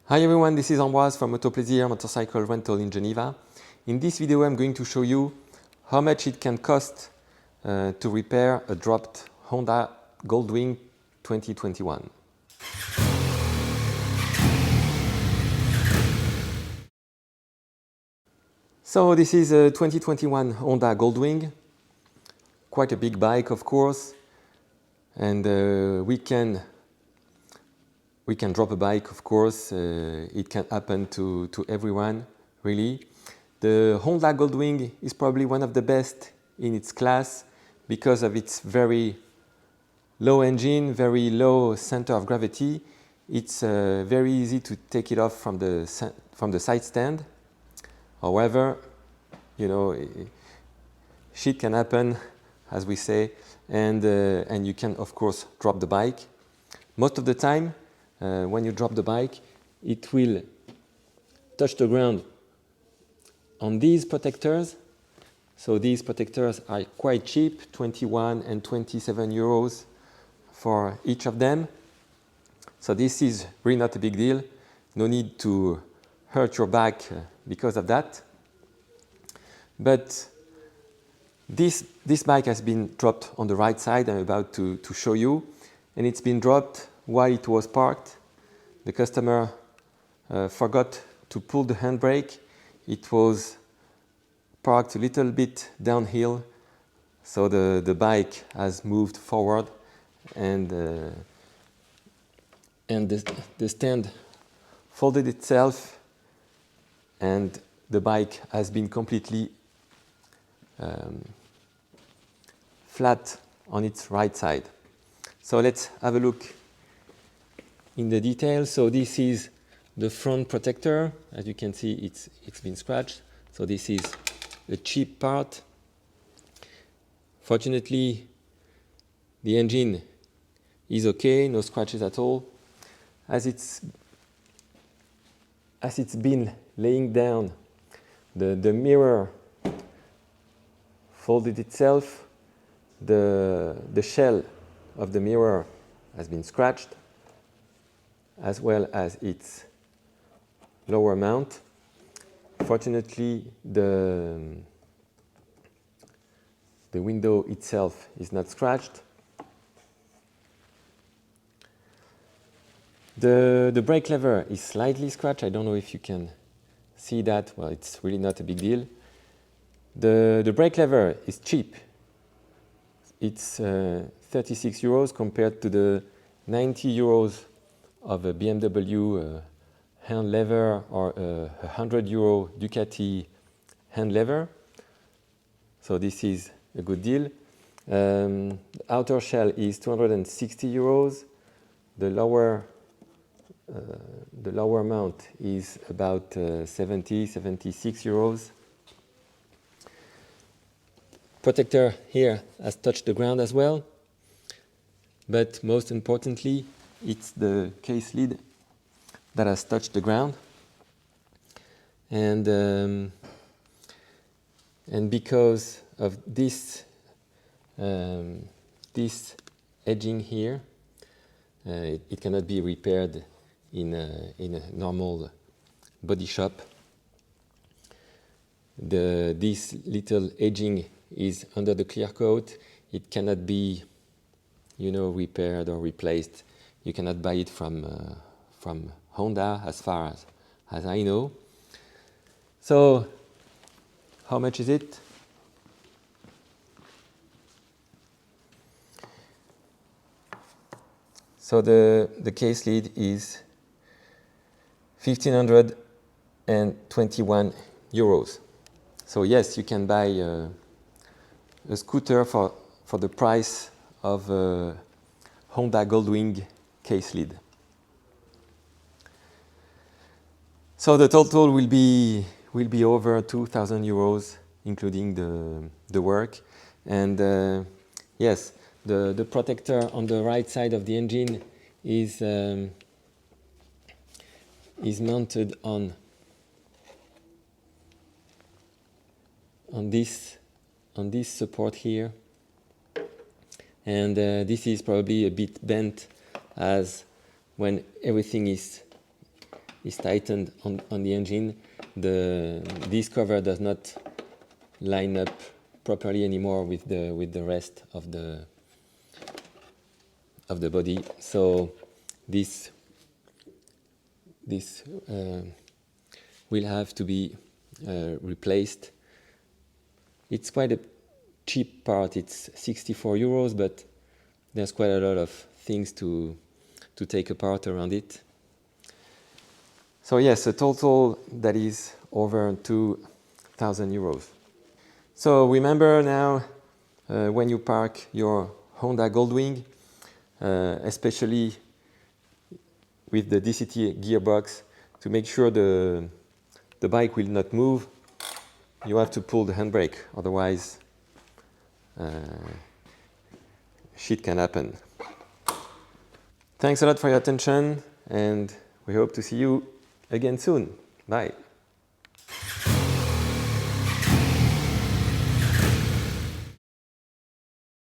Hi everyone, this is Ambroise from Auto Plaisir Motorcycle Rental in Geneva. In this video I'm going to show you how much it can cost to repair a dropped Honda Goldwing 2021. So this is a 2021 Honda Goldwing, quite a big bike of course, and we can drop a bike, of course. It can happen to everyone, really. The Honda Goldwing is probably one of the best in its class because of its very low engine, very low center of gravity. It's very easy to take it off from the side stand. However, you know, shit can happen, as we say, and you can, of course, drop the bike. Most of the time, when you drop the bike, it will touch the ground on these protectors. So these protectors are quite cheap, 21 and 27 euros for each of them. So this is really not a big deal. No need to hurt your back because of that. But this bike has been dropped on the right side. I'm about to show you. And it's been dropped while it was parked. The customer forgot to pull the handbrake. It was parked a little bit downhill, so the bike has moved forward, and the stand folded itself, and the bike has been completely flat on its right side. So let's have a look in the details. So this is the front protector. As you can see, it's been scratched. So this is a cheap part. Fortunately, the engine is okay, no scratches at all. As it's been laying down, the mirror folded itself. The shell of the mirror has been scratched, as well as its lower mount. Fortunately, the window itself is not scratched. The brake lever is slightly scratched. I don't know if you can see that. Well, it's really not a big deal. The brake lever is cheap. It's 36 euros compared to the 90 euros of a BMW hand lever or a 100 euro Ducati hand lever. So this is a good deal. The outer shell is 260 euros. The lower mount is about 76 euros. Protector here has touched the ground as well, but most importantly, it's the case lid that has touched the ground, and because of this edging here, it cannot be repaired in a normal body shop. This little edging is under the clear coat. It cannot be, repaired or replaced. You cannot buy it from Honda, as far as I know. So, how much is it? So the case lid is 1,521 euros. So yes, you can buy a scooter for the price of a Honda Goldwing case lid. So the total will be over 2,000 euros, including the work. And yes, the protector on the right side of the engine is mounted on this support here, and this is probably a bit bent, as when everything is is tightened on the engine, this cover does not line up properly anymore with the rest of the body. So this will have to be replaced. It's quite a cheap part. It's 64 euros, but there's quite a lot of things to take apart around it. So yes, a total that is over 2,000 euros. So remember now, when you park your Honda Goldwing, especially with the DCT gearbox, to make sure the bike will not move, you have to pull the handbrake, otherwise shit can happen. Thanks a lot for your attention, and we hope to see you again soon. Bye.